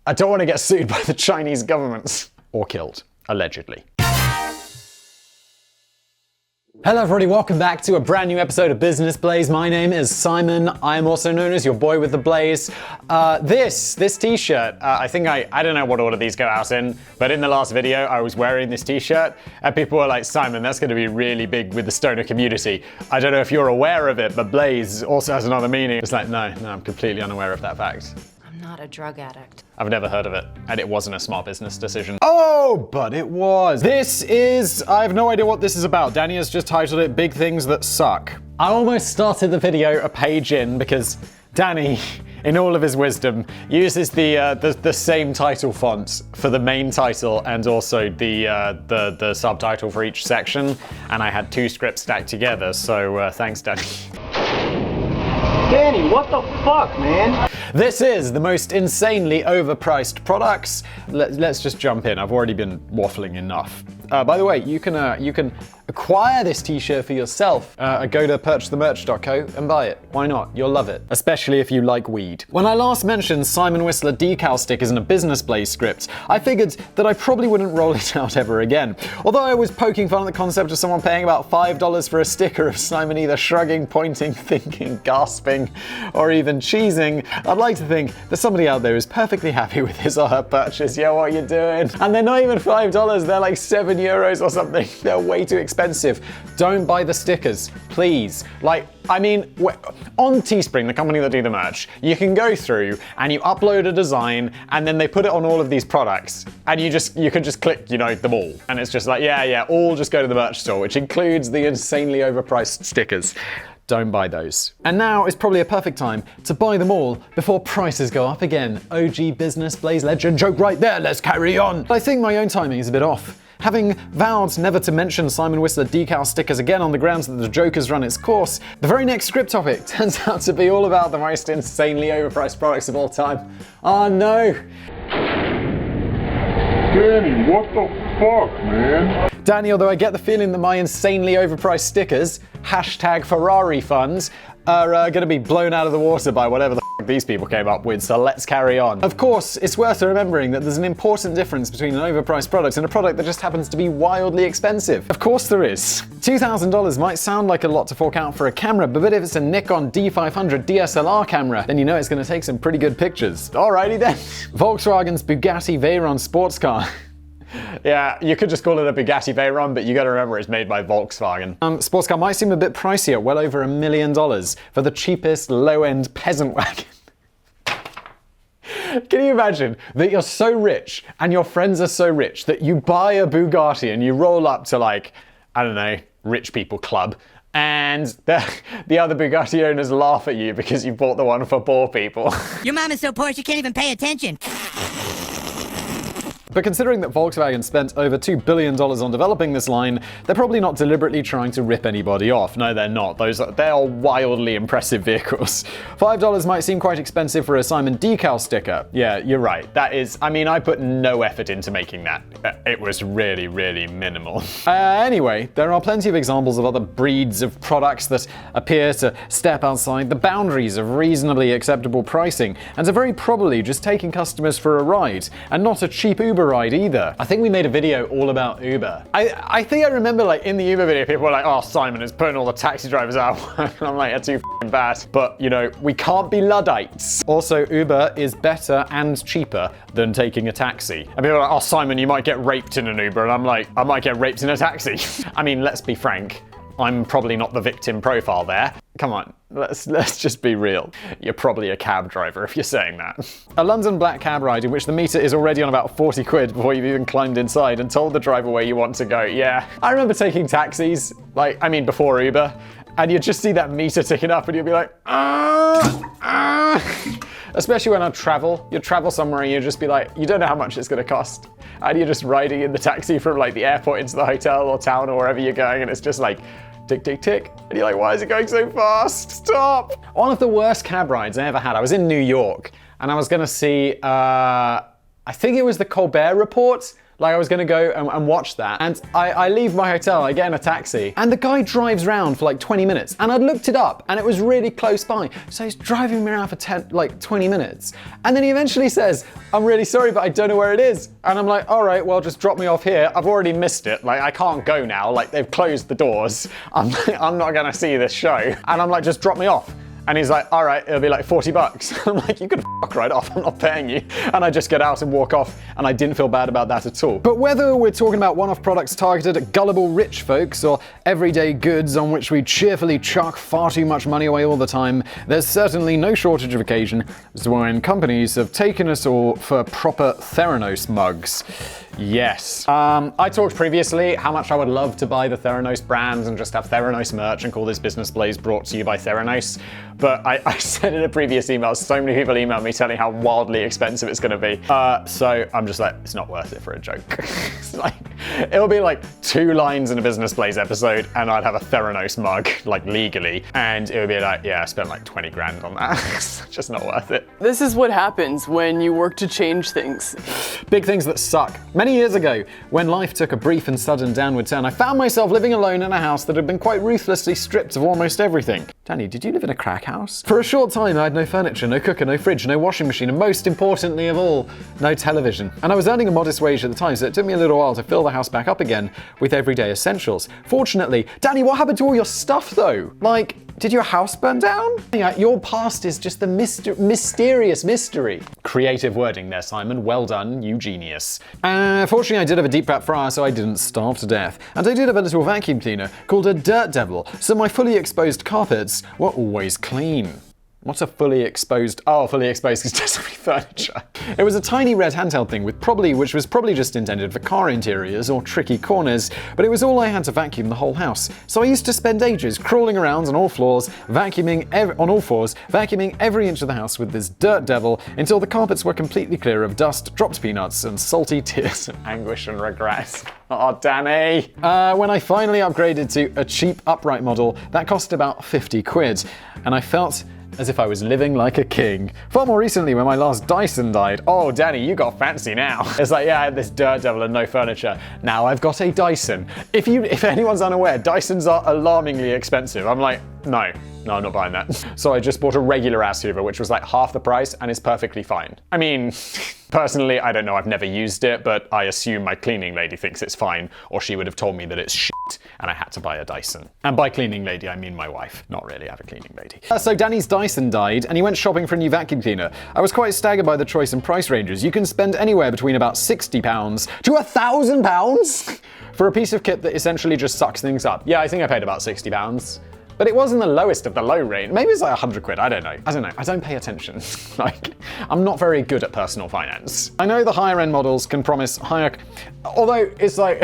I don't want to get sued by the Chinese government. Or killed, allegedly. Hello everybody, welcome back to a brand new episode of Business Blaze. My name is Simon. I am also known as your boy with the blaze. This t-shirt, I don't know what order these go out in, but in the last video I was wearing this t-shirt and people were like, Simon, that's going to be really big with the stoner community. I don't know if you're aware of it, but blaze also has another meaning. It's like, no, I'm completely unaware of that fact. I'm not a drug addict. I've never heard of it, and it wasn't a smart business decision. Oh, but it was. I have no idea what this is about. Danny has just titled it Big Things That Suck. I almost started the video a page in because Danny, in all of his wisdom, uses the same title font for the main title and also the subtitle for each section, and I had two scripts stacked together, so thanks, Danny. Danny, what the fuck, man? This is the most insanely overpriced products. Let's just jump in. I've already been waffling enough. By the way, you can acquire this t-shirt for yourself. Go to purchasethemerch.co and buy it. Why not? You'll love it. Especially if you like weed. When I last mentioned Simon Whistler decal stickers in a Business Blaze script, I figured that I probably wouldn't roll it out ever again. Although I was poking fun at the concept of someone paying about $5 for a sticker of Simon either shrugging, pointing, thinking, gasping, or even cheesing, I'd like to think that somebody out there is perfectly happy with his or her purchase. Yeah, what are you doing? And they're not even $5, they're like €7 or something. They're way too expensive. Don't buy the stickers, please. On Teespring, the company that do the merch, you can go through and you upload a design and then they put it on all of these products and you can just click, them all. And it's just like, yeah, all just go to the merch store, which includes the insanely overpriced stickers. Don't buy those. And now is probably a perfect time to buy them all before prices go up again. OG Business Blaze legend joke right there, let's carry on. I think my own timing is a bit off. Having vowed never to mention Simon Whistler decal stickers again on the grounds that the joke has run its course, the very next script topic turns out to be all about the most insanely overpriced products of all time. Oh no! Danny, what the fuck, man? Danny, although I get the feeling that my insanely overpriced stickers, #Ferrari funds, are going to be blown out of the water by whatever the f these people came up with, so let's carry on. Of course, it's worth remembering that there's an important difference between an overpriced product and a product that just happens to be wildly expensive. Of course there is. $2,000 might sound like a lot to fork out for a camera, but if it's a Nikon D500 DSLR camera, then you know it's going to take some pretty good pictures. Alrighty then. Volkswagen's Bugatti Veyron sports car. Yeah, you could just call it a Bugatti Veyron, but you gotta remember it's made by Volkswagen. Sports car might seem a bit pricey at well over $1 million for the cheapest low-end peasant wagon. Can you imagine that you're so rich and your friends are so rich that you buy a Bugatti and you roll up to rich people club, and the other Bugatti owners laugh at you because you bought the one for poor people. Your mom is so poor she can't even pay attention. But considering that Volkswagen spent over $2 billion on developing this line, they're probably not deliberately trying to rip anybody off. No, they're not. They are wildly impressive vehicles. $5 might seem quite expensive for a Simon decal sticker. Yeah, you're right. That is, I put no effort into making that. It was really, really minimal. Anyway, there are plenty of examples of other breeds of products that appear to step outside the boundaries of reasonably acceptable pricing, and are very probably just taking customers for a ride, and not a cheap Uber ride either. I think we made a video all about Uber. I think I remember in the Uber video people were like, oh, Simon is putting all the taxi drivers out. I'm like, that's too f***ing bad. But we can't be Luddites. Also, Uber is better and cheaper than taking a taxi. And people are like, oh, Simon, you might get raped in an Uber. And I'm like, I might get raped in a taxi. Let's be frank. I'm probably not the victim profile there. Come on, let's just be real. You're probably a cab driver if you're saying that. A London black cab ride in which the meter is already on about 40 quid before you've even climbed inside and told the driver where you want to go. Yeah, I remember taking taxis, before Uber, and you'd just see that meter ticking up and you'd be like, Especially when you'd travel somewhere and you'd just be like, you don't know how much it's gonna cost. And you're just riding in the taxi from the airport into the hotel or town or wherever you're going, and it's just like, tick, tick, tick. And you're like, why is it going so fast? Stop! One of the worst cab rides I ever had, I was in New York, and I was gonna see, I think it was the Colbert Report, Like I was gonna go and watch that, and I leave my hotel, I get in a taxi, and the guy drives around for like 20 minutes, and I'd looked it up, and it was really close by, so he's driving me around for 20 minutes, and then he eventually says, I'm really sorry, but I don't know where it is, and I'm like, all right, well, just drop me off here, I've already missed it, like I can't go now, like they've closed the doors, I'm not gonna see this show, and I'm like, just drop me off. And he's like, all right, it'll be like $40. I'm like, you can fuck right off, I'm not paying you. And I just get out and walk off, and I didn't feel bad about that at all. But whether we're talking about one-off products targeted at gullible rich folks or everyday goods on which we cheerfully chuck far too much money away all the time, there's certainly no shortage of occasion as to when companies have taken us all for proper Theranos mugs. Yes. I talked previously how much I would love to buy the Theranos brands and just have Theranos merch and call this Business Blaze brought to you by Theranos. But I said in a previous email, so many people emailed me telling how wildly expensive it's going to be. So I'm just like, it's not worth it for a joke. It's like, it'll be like 2 lines in a Business Blaze episode and I'd have a Theranos mug, like legally. And it would be like, yeah, I spent like 20 grand on that. It's just not worth it. This is what happens when you work to change things. Big things that suck. Many years ago, when life took a brief and sudden downward turn, I found myself living alone in a house that had been quite ruthlessly stripped of almost everything. Danny, did you live in a crack house? For a short time, I had no furniture, no cooker, no fridge, no washing machine, and most importantly of all, no television. And I was earning a modest wage at the time, so it took me a little while to fill the house back up again with everyday essentials. Fortunately, Danny, what happened to all your stuff though? Like, did your house burn down? Yeah, your past is just the mysterious mystery. Creative wording there, Simon. Well done, you genius. Fortunately, I did have a deep fat fryer, so I didn't starve to death. And I did have a little vacuum cleaner called a Dirt Devil, so my fully exposed carpets were always clean. What's a fully exposed? Oh, fully exposed because it doesn't have any furniture. It was a tiny red handheld thing which was probably just intended for car interiors or tricky corners, but it was all I had to vacuum the whole house. So I used to spend ages crawling around on all floors, vacuuming every inch of the house with this Dirt Devil until the carpets were completely clear of dust, dropped peanuts, and salty tears of anguish and regret. Oh, Danny! When I finally upgraded to a cheap upright model, that cost about 50 quid, and I felt as if I was living like a king. Far more recently, when my last Dyson died. Oh, Danny, you got fancy now. It's like, yeah, I had this Dirt Devil and no furniture. Now I've got a Dyson. If anyone's unaware, Dysons are alarmingly expensive. I'm like, no, I'm not buying that. So I just bought a regular ass Hoover, which was like half the price and is perfectly fine. I mean, personally, I don't know, I've never used it, but I assume my cleaning lady thinks it's fine, or she would have told me that it's shit, and I had to buy a Dyson. And by cleaning lady, I mean my wife. Not really, I have a cleaning lady. So Danny's Dyson died, and he went shopping for a new vacuum cleaner. I was quite staggered by the choice and price ranges. You can spend anywhere between about £60 to £1,000 for a piece of kit that essentially just sucks things up. Yeah, I think I paid about £60. But it wasn't the lowest of the low rate. Maybe it's like 100 quid, I don't know. I don't pay attention. Like, I'm not very good at personal finance. I know the higher end models can promise higher, although it's like,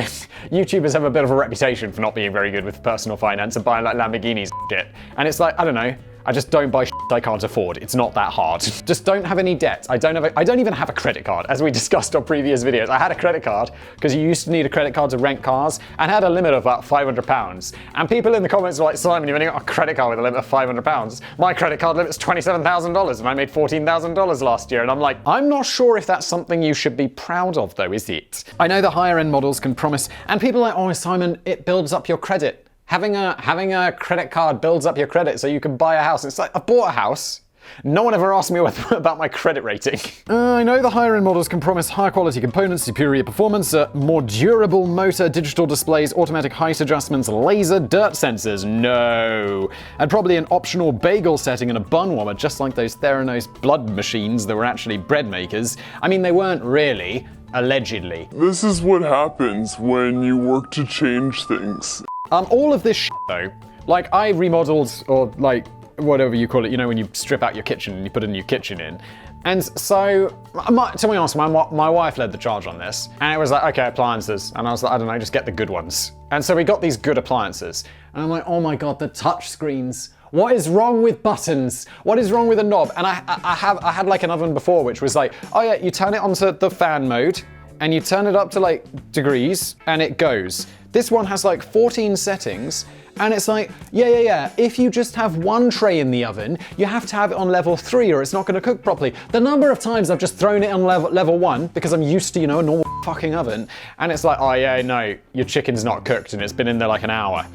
YouTubers have a bit of a reputation for not being very good with personal finance and buying like Lamborghinis and shit. And it's like, I don't know, I just don't buy shit I can't afford. It's not that hard. Just don't have any debt. I don't even have a credit card, as we discussed on previous videos. I had a credit card because you used to need a credit card to rent cars and had a limit of about £500. And people in the comments were like, Simon, you've only got a credit card with a limit of £500. My credit card limit's $27,000 and I made $14,000 last year. And I'm like, I'm not sure if that's something you should be proud of though, is it? I know the higher end models can promise, and people are like, oh, Simon, it builds up your credit. Having a credit card builds up your credit so you can buy a house. It's like, I bought a house. No one ever asked me about my credit rating. I know the higher end models can promise higher quality components, superior performance, more durable motor, digital displays, automatic height adjustments, laser dirt sensors. No. And probably an optional bagel setting and a bun warmer, just like those Theranos blood machines that were actually bread makers. I mean, they weren't really. Allegedly. This is what happens when you work to change things. All of this shit though, like I remodeled, or like whatever you call it, you know, when you strip out your kitchen and you put a new kitchen in. And so, to be honest, my wife led the charge on this. And it was like, okay, appliances. And I was like, I don't know, just get the good ones. And so we got these good appliances. And I'm like, oh my God, the touch screens. What is wrong with buttons? What is wrong with a knob? And I had like an oven before, which was like, oh yeah, you turn it onto the fan mode and you turn it up to like degrees and it goes. This one has like 14 settings, and it's like, yeah, if you just have one tray in the oven, you have to have it on level 3 or it's not gonna cook properly. The number of times I've just thrown it on level 1 because I'm used to, a normal fucking oven, and it's like, oh yeah, no, your chicken's not cooked and it's been in there like an hour.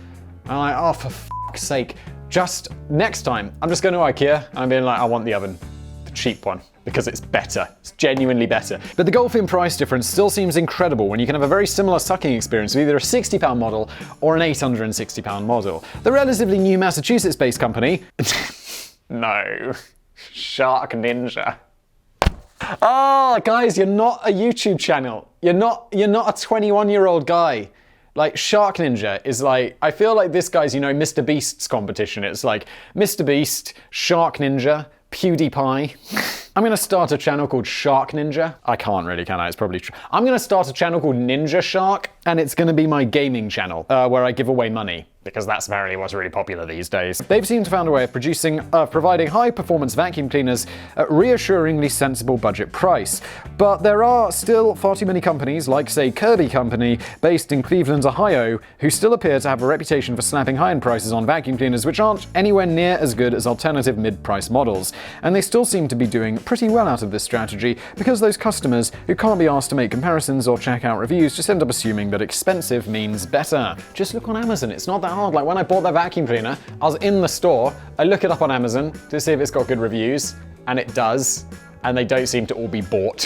I'm like, oh, for fuck's sake. Just next time, I'm just going to IKEA and I'm being like, I want the oven, the cheap one, because it's better. It's genuinely better. But the gulf in price difference still seems incredible when you can have a very similar sucking experience with either a £60 model or an £860 model. The relatively new Massachusetts-based company, no, Shark Ninja. Oh, guys, you're not a YouTube channel. You're not a 21-year-old guy. Like, Shark Ninja is like, I feel like this guy's, Mr. Beast's competition. It's like Mr. Beast, Shark Ninja, PewDiePie. I'm gonna start a channel called Shark Ninja. I can't really, can I? It's probably true. I'm gonna start a channel called Ninja Shark, and it's gonna be my gaming channel, where I give away money, because that's apparently what's really popular these days. They've seemed to find a way of providing high-performance vacuum cleaners at reassuringly sensible budget price. But there are still far too many companies, like, say, Kirby Company, based in Cleveland, Ohio, who still appear to have a reputation for slapping high-end prices on vacuum cleaners, which aren't anywhere near as good as alternative mid-price models. And they still seem to be doing pretty well out of this strategy, because those customers who can't be asked to make comparisons or check out reviews just end up assuming that expensive means better. Just look on Amazon, it's not that hard. Like, when I bought that vacuum cleaner, I was in the store, I look it up on Amazon to see if it's got good reviews, and it does. And they don't seem to all be bought,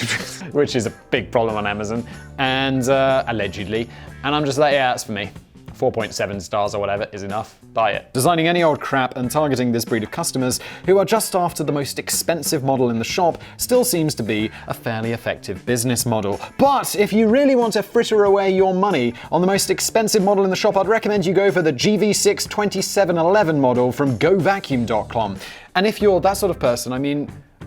which is a big problem on Amazon, and allegedly. And I'm just like, yeah, that's for me. 4.7 stars or whatever is enough. Buy it. Designing any old crap and targeting this breed of customers who are just after the most expensive model in the shop still seems to be a fairly effective business model. But if you really want to fritter away your money on the most expensive model in the shop, I'd recommend you go for the GV6 2711 model from GoVacuum.com. And if you're that sort of person,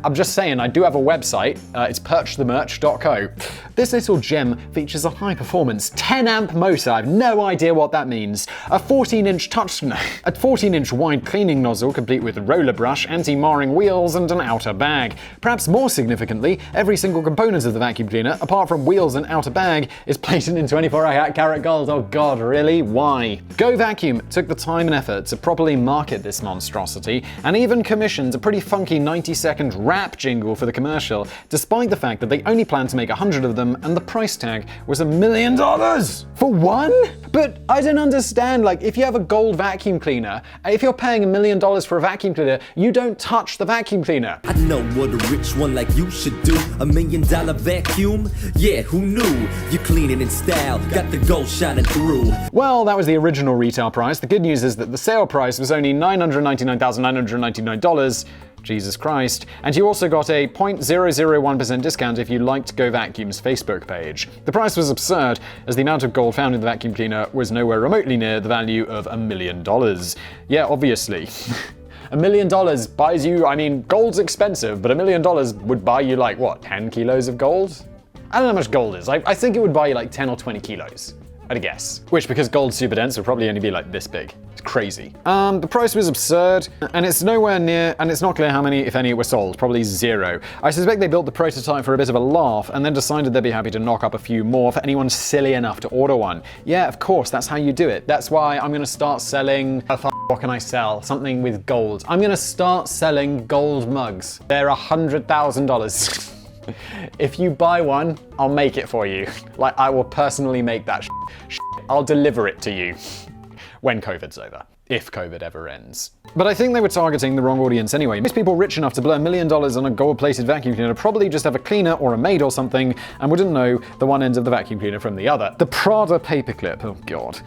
I'm just saying, I do have a website. It's perchthemerch.co. This little gem features a high-performance 10-amp motor. I have no idea what that means. A 14-inch touchscreen, a 14-inch wide cleaning nozzle complete with roller brush, anti-marring wheels, and an outer bag. Perhaps more significantly, every single component of the vacuum cleaner, apart from wheels and outer bag, is plated in 24-karat gold. Oh God, really? Why? Go Vacuum took the time and effort to properly market this monstrosity, and even commissioned a pretty funky 90-second rap jingle for the commercial, despite the fact that they only planned to make 100 of them and the price tag was $1 million for one? But I don't understand, like, if you have a gold vacuum cleaner, if you're paying $1 million for a vacuum cleaner, you don't touch the vacuum cleaner. I know what a rich one like you should do. $1 million vacuum? Yeah, who knew? You're cleaning in style, got the gold shining through. Well, that was the original retail price. The good news is that the sale price was only $999,999. Jesus Christ. And you also got a 0.001% discount if you liked Go Vacuum's Facebook page. The price was absurd, as the amount of gold found in the vacuum cleaner was nowhere remotely near the value of $1 million. Yeah, obviously. $1 million buys you, gold's expensive, but $1 million would buy you, 10 kilos of gold? I don't know how much gold is. I think it would buy you 10 or 20 kilos. I'd guess. Which, because gold's super dense, would probably only be this big. It's crazy. The price was absurd, and it's nowhere near, and it's not clear how many, if any, were sold. Probably 0. I suspect they built the prototype for a bit of a laugh, and then decided they'd be happy to knock up a few more for anyone silly enough to order one. Yeah, of course, that's how you do it. That's why I'm gonna start selling... what can I sell? Something with gold. I'm gonna start selling gold mugs. They're $100,000. If you buy one, I'll make it for you. I will personally make that I'll deliver it to you when COVID's over. If COVID ever ends. But I think they were targeting the wrong audience anyway. Most people rich enough to blow $1 million on a gold-plated vacuum cleaner probably just have a cleaner or a maid or something and wouldn't know the one end of the vacuum cleaner from the other. The Prada paperclip, oh God.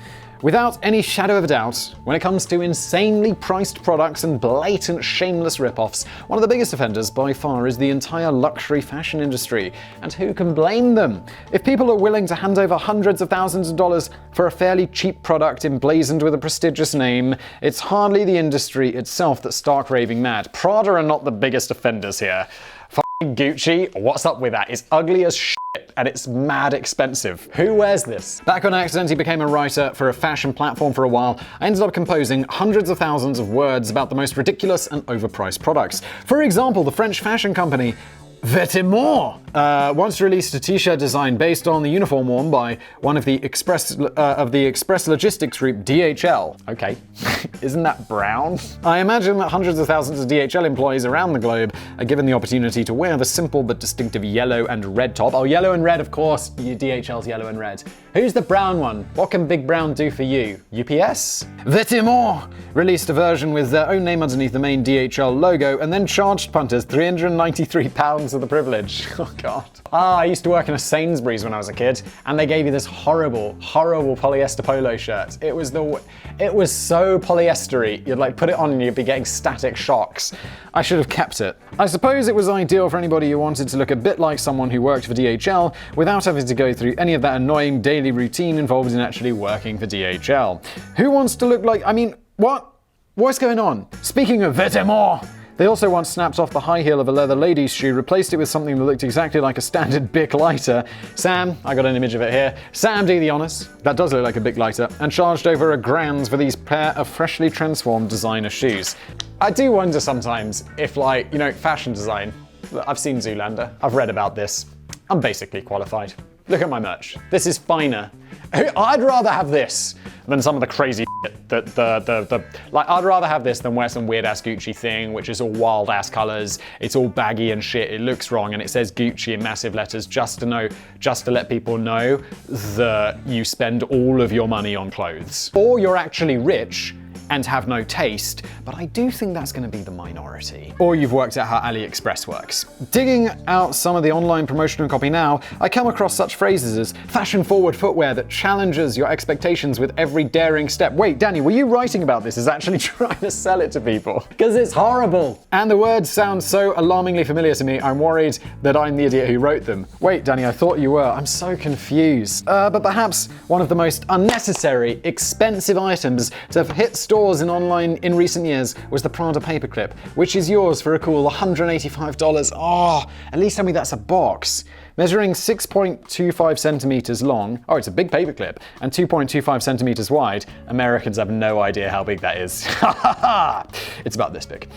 Without any shadow of a doubt, when it comes to insanely priced products and blatant shameless rip-offs, one of the biggest offenders by far is the entire luxury fashion industry. And who can blame them? If people are willing to hand over hundreds of thousands of dollars for a fairly cheap product emblazoned with a prestigious name, it's hardly the industry itself that's stark raving mad. Prada are not the biggest offenders here. F***ing Gucci, what's up with that? It's ugly as shit. And it's mad expensive. Who wears this? Back when I accidentally became a writer for a fashion platform for a while, I ended up composing hundreds of thousands of words about the most ridiculous and overpriced products. For example, the French fashion company Vetements once released a t-shirt design based on the uniform worn by one of the express logistics group DHL. Okay, isn't that brown? I imagine that hundreds of thousands of DHL employees around the globe are given the opportunity to wear the simple but distinctive yellow and red top. Oh, yellow and red, of course. DHL's yellow and red. Who's the brown one? What can Big Brown do for you? UPS? Vetements released a version with their own name underneath the main DHL logo and then charged punters £393 for the privilege. Oh God. I used to work in a Sainsbury's when I was a kid, and they gave you this horrible, horrible polyester polo shirt. It was so polyestery. You'd like put it on and you'd be getting static shocks. I should have kept it. I suppose it was ideal for anybody who wanted to look a bit like someone who worked for DHL without having to go through any of that annoying daily routine involved in actually working for DHL. Who wants to look like, what? What's going on? Speaking of vetements, they also once snapped off the high heel of a leather lady's shoe, replaced it with something that looked exactly like a standard Bic lighter. Sam, I got an image of it here. Sam, do the honors. That does look like a Bic lighter. And charged over £1,000 for these pair of freshly transformed designer shoes. I do wonder sometimes if, fashion design. I've seen Zoolander. I've read about this. I'm basically qualified. Look at my merch. This is finer. I'd rather have this than some of the crazy shit that I'd rather have this than wear some weird ass Gucci thing, which is all wild ass colors. It's all baggy and shit. It looks wrong, and it says Gucci in massive letters just to let people know that you spend all of your money on clothes, or you're actually rich and have no taste, but I do think that's going to be the minority. Or you've worked out how AliExpress works. Digging out some of the online promotional copy now, I come across such phrases as fashion-forward footwear that challenges your expectations with every daring step. Wait, Danny, were you writing about this as actually trying to sell it to people? Because it's horrible. And the words sound so alarmingly familiar to me, I'm worried that I'm the idiot who wrote them. Wait, Danny, I thought you were. I'm so confused. But perhaps one of the most unnecessary, expensive items to have hit stores and online in recent years was the Prada paperclip, which is yours for a cool $185. Oh, at least tell me that's a box. Measuring 6.25 centimeters long, oh, it's a big paperclip, and 2.25 centimeters wide. Americans have no idea how big that is. It's about this big.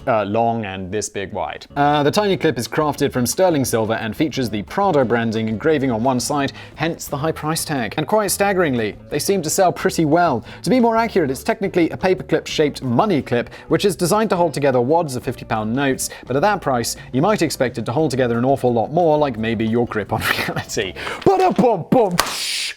Long and this big wide. The tiny clip is crafted from sterling silver and features the Prada branding engraving on one side, hence the high price tag. And quite staggeringly, they seem to sell pretty well. To be more accurate, it's technically a paperclip-shaped money clip, which is designed to hold together wads of £50 notes, but at that price, you might expect it to hold together an awful lot more, like maybe your grip on reality.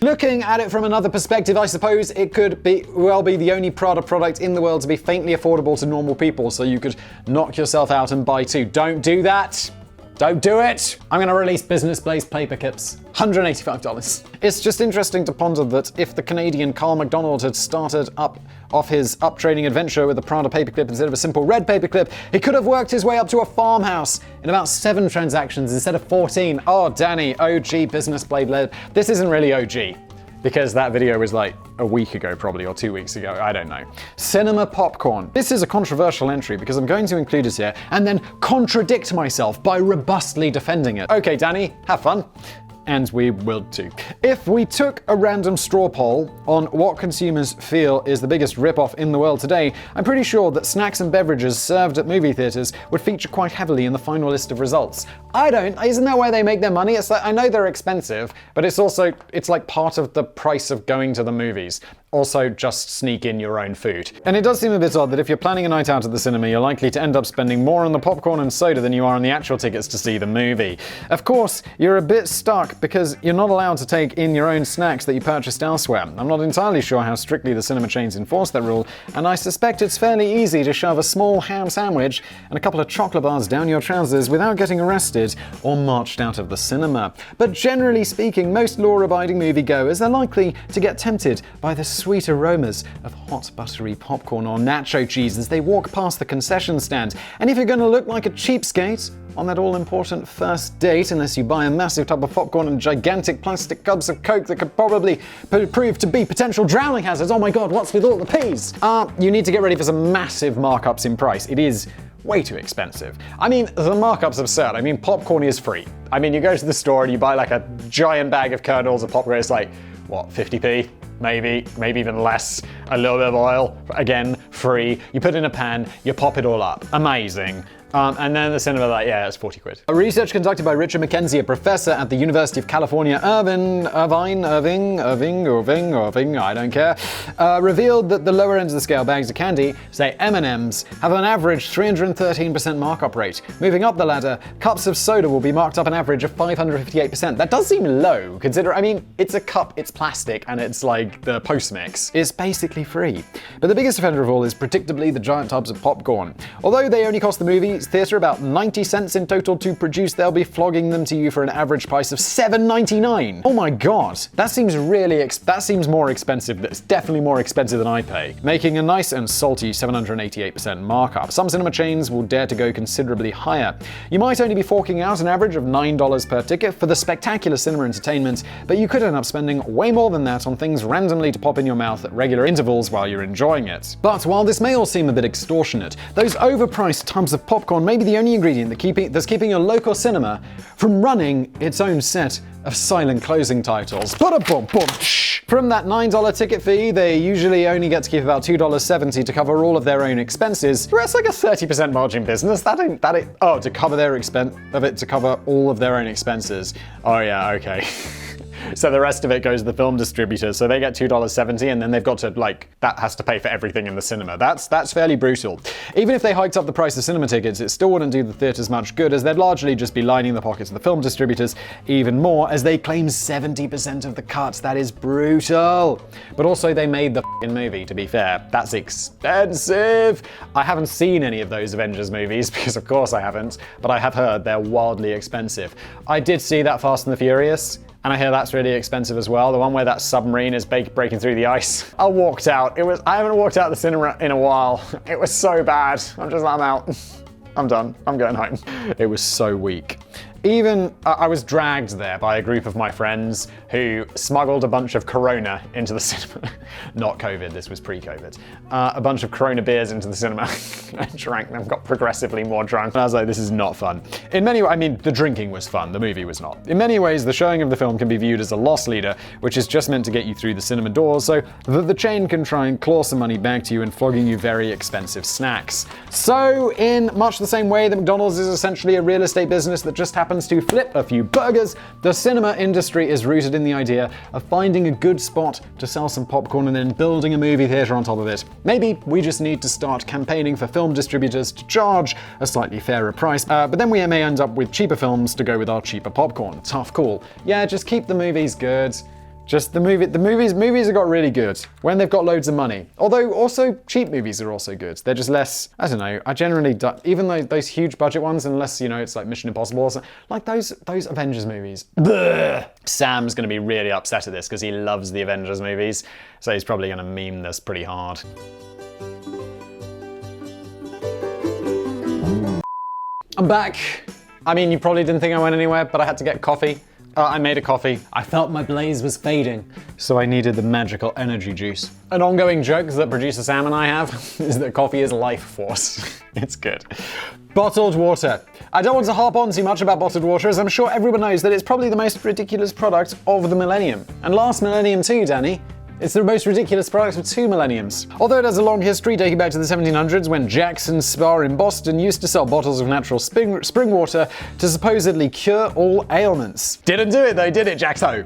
Looking at it from another perspective, I suppose it could be the only Prada product in the world to be faintly affordable to normal people, so you could knock yourself out and buy two. Don't do that. Don't do it! I'm gonna release Business Blaze paperclips. $185. It's just interesting to ponder that if the Canadian Carl McDonald had started off his up-trading adventure with a Prada paperclip instead of a simple red paperclip, he could have worked his way up to a farmhouse in about 7 transactions instead of 14. Oh, Danny, OG Business Blade led. This isn't really OG, because that video was like a week ago probably, or 2 weeks ago, I don't know. Cinema popcorn. This is a controversial entry because I'm going to include it here and then contradict myself by robustly defending it. Okay, Danny, have fun. And we will too. If we took a random straw poll on what consumers feel is the biggest ripoff in the world today, I'm pretty sure that snacks and beverages served at movie theaters would feature quite heavily in the final list of results. Isn't that where they make their money? It's like, I know they're expensive, but it's like part of the price of going to the movies. Also, just sneak in your own food. And it does seem a bit odd that if you're planning a night out at the cinema, you're likely to end up spending more on the popcorn and soda than you are on the actual tickets to see the movie. Of course, you're a bit stuck because you're not allowed to take in your own snacks that you purchased elsewhere. I'm not entirely sure how strictly the cinema chains enforce that rule, and I suspect it's fairly easy to shove a small ham sandwich and a couple of chocolate bars down your trousers without getting arrested or marched out of the cinema. But generally speaking, most law-abiding moviegoers are likely to get tempted by the sweet aromas of hot buttery popcorn or nacho cheese as they walk past the concession stand. And if you're going to look like a cheapskate on that all-important first date, unless you buy a massive tub of popcorn and gigantic plastic cups of Coke that could probably prove to be potential drowning hazards, oh my god, what's with all the peas? You need to get ready for some massive markups in price. It is way too expensive. I mean, the markup's absurd. I mean, popcorn is free. I mean, you go to the store and you buy like a giant bag of kernels of popcorn, it's like, what, 50p? Maybe even less. A little bit of oil, again, free. You put it in a pan, you pop it all up. Amazing. And then the cinema, like, yeah, it's 40 quid. A research conducted by Richard Mackenzie, a professor at the University of California, Irving, I don't care, revealed that the lower ends of the scale bags of candy, say M&M's, have an average 313% markup rate. Moving up the ladder, cups of soda will be marked up an average of 558%. That does seem low, I mean, it's a cup, it's plastic, and it's like the post-mix. It's basically free. But the biggest offender of all is predictably the giant tubs of popcorn. Although they only cost the movie theatre about 90 cents in total to produce, they'll be flogging them to you for an average price of $7.99. Oh my god, that seems more expensive. That's definitely more expensive than I pay, making a nice and salty 788% markup. Some cinema chains will dare to go considerably higher. You might only be forking out an average of $9 per ticket for the spectacular cinema entertainment, but you could end up spending way more than that on things randomly to pop in your mouth at regular intervals while you're enjoying it. But while this may all seem a bit extortionate, those overpriced tubs of popcorn may be the only ingredient that's keeping your local cinema from running its own set of silent closing titles. From that $9 ticket fee, they usually only get to keep about $2.70 to cover all of their own expenses. That's like a 30% margin business. To cover their to cover all of their own expenses. Oh yeah, okay. So the rest of it goes to the film distributor, so they get $2.70, and then they've got to, that has to pay for everything in the cinema. That's fairly brutal. Even if they hiked up the price of cinema tickets, it still wouldn't do the theaters much good, as they'd largely just be lining the pockets of the film distributors even more, as they claim 70% of the cuts. That is brutal. But also, they made the f***ing movie, to be fair. That's expensive. I haven't seen any of those Avengers movies, because of course I haven't, but I have heard they're wildly expensive. I did see that Fast and the Furious, and I hear that's really expensive as well. The one where that submarine is breaking through the ice. I walked out. I haven't walked out of the cinema in a while. It was so bad. I'm out. I'm done. I'm going home. It was so weak. I was dragged there by a group of my friends who smuggled a bunch of Corona into the cinema. Not COVID, this was pre-COVID. A bunch of Corona beers into the cinema. I drank them, got progressively more drunk. And I was like, this is not fun. The drinking was fun, the movie was not. In many ways, the showing of the film can be viewed as a loss leader, which is just meant to get you through the cinema doors so that the chain can try and claw some money back to you and flogging you very expensive snacks. So, in much the same way that McDonald's is essentially a real estate business that just happens to flip a few burgers, the cinema industry is rooted in the idea of finding a good spot to sell some popcorn and then building a movie theater on top of it. Maybe we just need to start campaigning for film distributors to charge a slightly fairer price, but then we may end up with cheaper films to go with our cheaper popcorn. Tough call. Yeah, just keep the movies good. Movies have got really good when they've got loads of money. Although also cheap movies are also good. They're just less, I don't know, I generally don't, even though those huge budget ones, unless, it's like Mission Impossible or something, like those Avengers movies. Bleh. Sam's gonna be really upset at this because he loves the Avengers movies, so he's probably gonna meme this pretty hard. I'm back. You probably didn't think I went anywhere, but I had to get coffee. I made a coffee. I felt my blaze was fading, so I needed the magical energy juice. An ongoing joke that producer Sam and I have is that coffee is life force. It's good. Bottled water. I don't want to harp on too much about bottled water, as I'm sure everyone knows that it's probably the most ridiculous product of the millennium. And last millennium too, Danny. It's the most ridiculous product of 2 millenniums. Although it has a long history dating back to the 1700s, when Jackson's Spa in Boston used to sell bottles of natural spring water to supposedly cure all ailments. Didn't do it though, did it, Jaxo?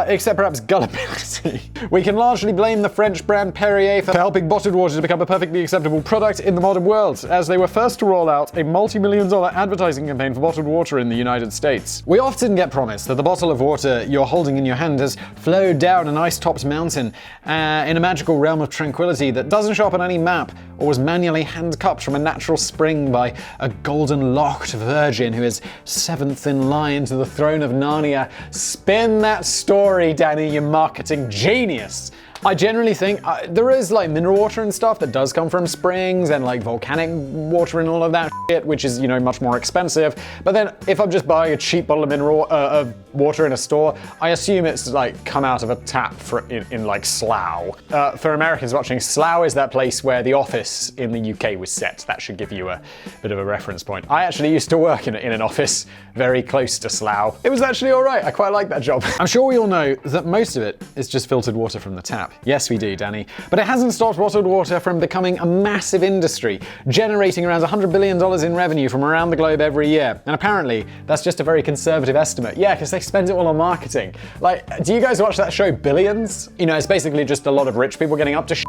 Except perhaps gullibility. We can largely blame the French brand Perrier for helping bottled water to become a perfectly acceptable product in the modern world, as they were first to roll out a multi-million-dollar advertising campaign for bottled water in the United States. We often get promised that the bottle of water you're holding in your hand has flowed down an ice-topped mountain in a magical realm of tranquility that doesn't show up on any map or was manually hand-cupped from a natural spring by a golden-locked virgin who is 7th in line to the throne of Narnia. Spin that story, Danny, you marketing genius! I generally think there is mineral water and stuff that does come from springs and volcanic water and all of that shit, which is, much more expensive. But then if I'm just buying a cheap bottle of water in a store, I assume it's like come out of a tap in like Slough. For Americans watching, Slough is that place where The Office in the UK was set. That should give you a bit of a reference point. I actually used to work in an office very close to Slough. It was actually all right. I quite like that job. I'm sure we all know that most of it is just filtered water from the tap. Yes, we do, Danny. But it hasn't stopped bottled water from becoming a massive industry, generating around $100 billion in revenue from around the globe every year. And apparently, that's just a very conservative estimate. Yeah, because they spend it all on marketing. Like, do you guys watch that show Billions? You know, it's basically just a lot of rich people getting up to shit.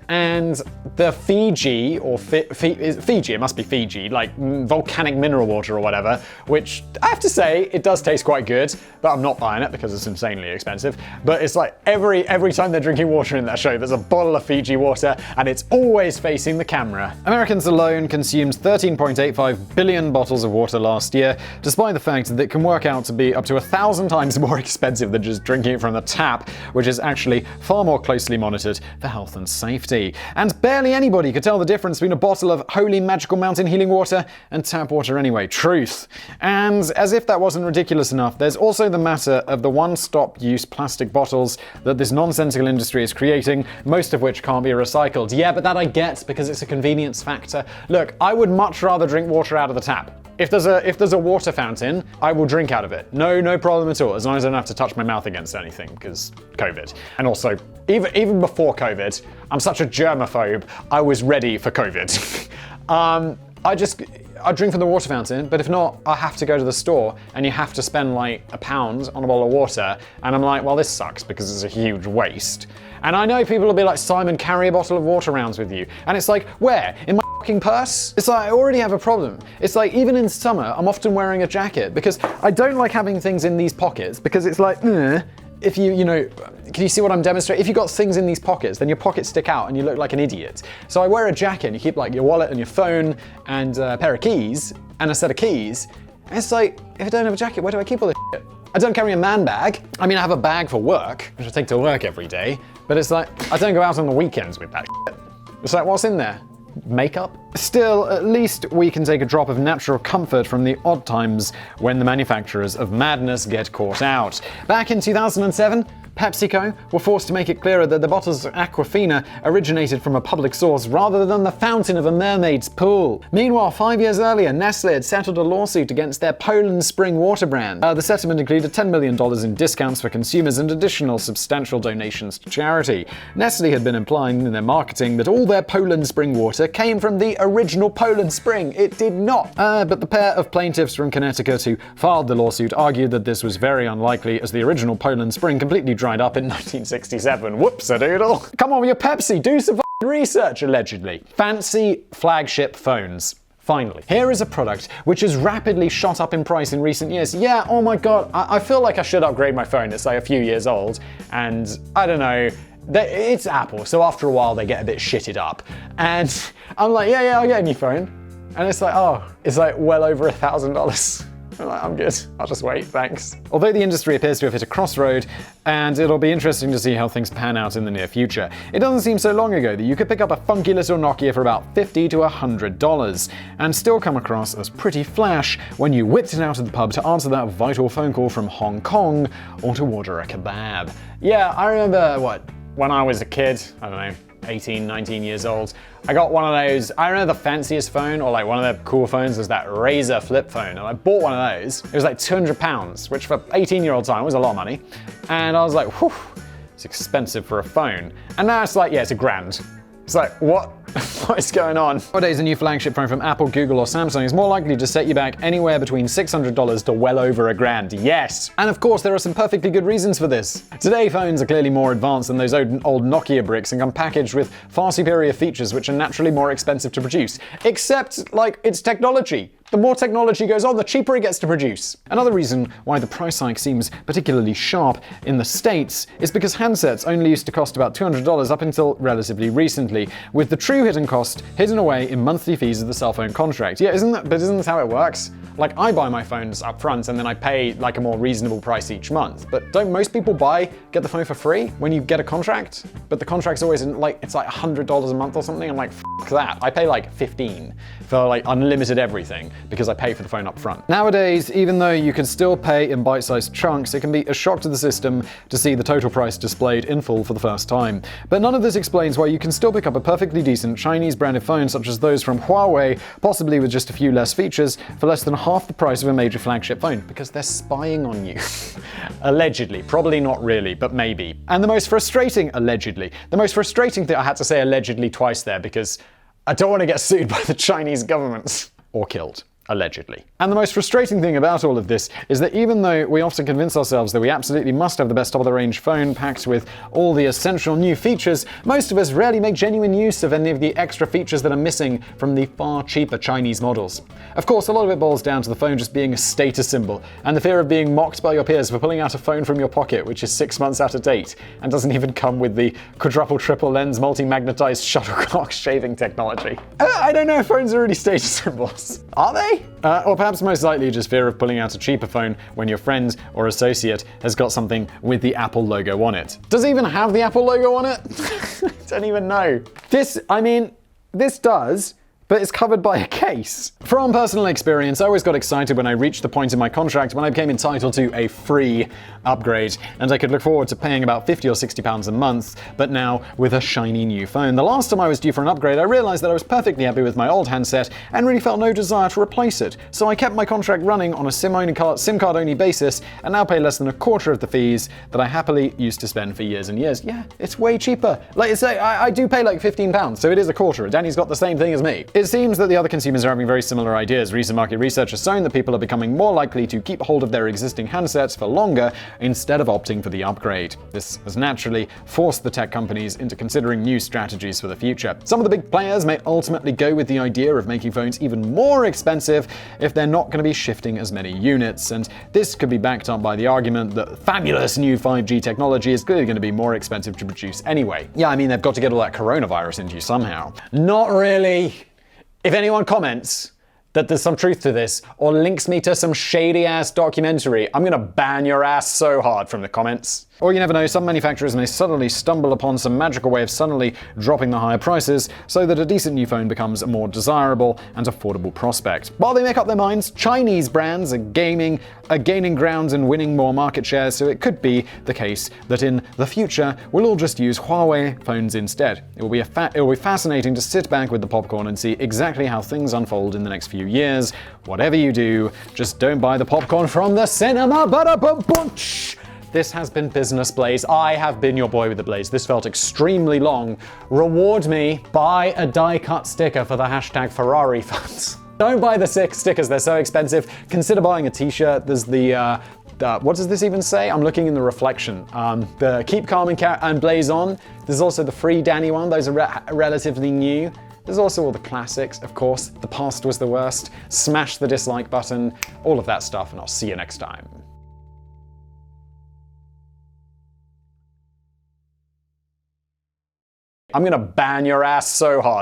And the Fiji, or Fiji, it must be Fiji, like volcanic mineral water or whatever, which I have to say, it does taste quite good, but I'm not buying it because it's insanely expensive. But it's like every time they're drinking water in that show, there's a bottle of Fiji water, and it's always facing the camera. Americans alone consumed 13.85 billion bottles of water last year, despite the fact that it can work out to be up to 1,000 times more expensive than just drinking it from the tap, which is actually far more closely monitored for health and safety. And barely anybody could tell the difference between a bottle of holy magical mountain healing water and tap water anyway. Truth. And as if that wasn't ridiculous enough, there's also the matter of the one-stop use plastic bottles that this nonsensical industry is creating, most of which can't be recycled. Yeah, but that I get because it's a convenience factor. Look, I would much rather drink water out of the tap. If there's a water fountain, I will drink out of it. No problem at all, as long as I don't have to touch my mouth against anything, because COVID. And also, even before COVID, I'm such a germaphobe, I was ready for COVID. I drink from the water fountain, but if not, I have to go to the store, and you have to spend like £1 on a bottle of water, and I'm like, well, this sucks because it's a huge waste. And I know people will be like, Simon, carry a bottle of water around with you. And it's like, where? In my fucking purse? It's like, I already have a problem. It's like, even in summer, I'm often wearing a jacket because I don't like having things in these pockets because it's like, if you know, can you see what I'm demonstrating? If you've got things in these pockets, then your pockets stick out and you look like an idiot. So I wear a jacket and you keep like your wallet and your phone and a pair of keys and a set of keys. And it's like, if I don't have a jacket, where do I keep all this shit? I don't carry a man bag. I mean, I have a bag for work, which I take to work every day, but it's like, I don't go out on the weekends with that shit. It's like, what's in there? Makeup? Still, at least we can take a drop of natural comfort from the odd times when the manufacturers of madness get caught out. Back in 2007, PepsiCo were forced to make it clearer that the bottles of Aquafina originated from a public source rather than the fountain of a mermaid's pool. Meanwhile, 5 years earlier, Nestle had settled a lawsuit against their Poland Spring water brand. The settlement included $10 million in discounts for consumers and additional substantial donations to charity. Nestle had been implying in their marketing that all their Poland Spring water came from the original Poland Spring. It did not. But the pair of plaintiffs from Connecticut who filed the lawsuit argued that this was very unlikely, as the original Poland Spring completely dried up in 1967. Whoops-a-doodle. Come on with your Pepsi, do some research, allegedly. Fancy flagship phones. Finally, here is a product which has rapidly shot up in price in recent years. Yeah, oh my god, I feel like I should upgrade my phone. It's like a few years old, and I don't know, it's Apple, so after a while they get a bit shitted up. And I'm like, yeah, I'll get a new phone. And it's like, oh, it's like well over $1,000. I'm good. I'll just wait, thanks. Although the industry appears to have hit a crossroad, and it'll be interesting to see how things pan out in the near future, it doesn't seem so long ago that you could pick up a funky little Nokia for about $50 to $100, and still come across as pretty flash when you whipped it out of the pub to answer that vital phone call from Hong Kong or to order a kebab. Yeah, I remember, when I was a kid, I don't know, 18, 19 years old, I got one of those, I remember the fanciest phone, or like one of the cool phones, was that Razr flip phone, and I bought one of those. It was like £200, which for 18-year-old time was a lot of money. And I was like, whew, it's expensive for a phone. And now it's like, yeah, it's $1,000. It's like, what? What is going on? Nowadays, a new flagship phone from Apple, Google, or Samsung is more likely to set you back anywhere between $600 to well over $1,000. Yes! And of course, there are some perfectly good reasons for this. Today, phones are clearly more advanced than those old Nokia bricks and come packaged with far superior features which are naturally more expensive to produce. Except, like, it's technology. The more technology goes on, the cheaper it gets to produce. Another reason why the price hike seems particularly sharp in the States is because handsets only used to cost about $200 up until relatively recently, with the true hidden cost hidden away in monthly fees of the cell phone contract. Yeah, isn't that how it works? Like, I buy my phones up front and then I pay like a more reasonable price each month. But don't most people get the phone for free when you get a contract? But the contract's always it's like $100 a month or something. I'm like, f*** that. I pay like $15 for like unlimited everything. because I pay for the phone up front. Nowadays, even though you can still pay in bite-sized chunks, it can be a shock to the system to see the total price displayed in full for the first time. But none of this explains why you can still pick up a perfectly decent Chinese-branded phone such as those from Huawei, possibly with just a few less features, for less than half the price of a major flagship phone, because they're spying on you. Allegedly. Probably not really, but maybe. And the most frustrating thing, I had to say allegedly twice there because I don't want to get sued by the Chinese government. Or killed. Allegedly. And the most frustrating thing about all of this is that even though we often convince ourselves that we absolutely must have the best top-of-the-range phone packed with all the essential new features, most of us rarely make genuine use of any of the extra features that are missing from the far cheaper Chinese models. Of course, a lot of it boils down to the phone just being a status symbol, and the fear of being mocked by your peers for pulling out a phone from your pocket which is 6 months out of date, and doesn't even come with the quadruple triple lens multi-magnetized shuttlecock shaving technology. I don't know if phones are really status symbols. Are they? Or perhaps most likely just fear of pulling out a cheaper phone when your friend or associate has got something with the Apple logo on it. Does it even have the Apple logo on it? I don't even know. This does, but it's covered by a case. From personal experience, I always got excited when I reached the point in my contract when I became entitled to a free upgrade, and I could look forward to paying about £50 or £60 a month, but now with a shiny new phone. The last time I was due for an upgrade, I realized that I was perfectly happy with my old handset and really felt no desire to replace it. So I kept my contract running on a SIM card only basis, and now pay less than a quarter of the fees that I happily used to spend for years and years. Yeah, it's way cheaper. Like I say, I do pay like £15, so it is a quarter. Danny's got the same thing as me. It seems that the other consumers are having very similar ideas. Recent market research has shown that people are becoming more likely to keep hold of their existing handsets for longer instead of opting for the upgrade. This has naturally forced the tech companies into considering new strategies for the future. Some of the big players may ultimately go with the idea of making phones even more expensive if they're not going to be shifting as many units, and this could be backed up by the argument that fabulous new 5G technology is clearly going to be more expensive to produce anyway. Yeah, I mean, they've got to get all that coronavirus into you somehow. Not really. If anyone comments that there's some truth to this, or links me to some shady-ass documentary, I'm gonna ban your ass so hard from the comments. Or you never know, some manufacturers may suddenly stumble upon some magical way of suddenly dropping the higher prices so that a decent new phone becomes a more desirable and affordable prospect. While they make up their minds, Chinese brands are gaining grounds and winning more market share, so it could be the case that in the future we'll all just use Huawei phones instead. It will be fascinating to sit back with the popcorn and see exactly how things unfold in the next few years. Whatever you do, just don't buy the popcorn from the cinema. Ba-da-bum-bunch! This has been Business Blaze. I have been your boy with the Blaze. This felt extremely long. Reward me. Buy a die-cut sticker for the hashtag Ferrari fans. Don't buy the stickers, they're so expensive. Consider buying a t-shirt. There's the what does this even say? I'm looking in the reflection. The Keep Calm and Blaze On. There's also the Free Danny one. Those are relatively new. There's also all the classics, of course. The Past Was the Worst. Smash the dislike button. All of that stuff, and I'll see you next time. I'm gonna ban your ass so hard.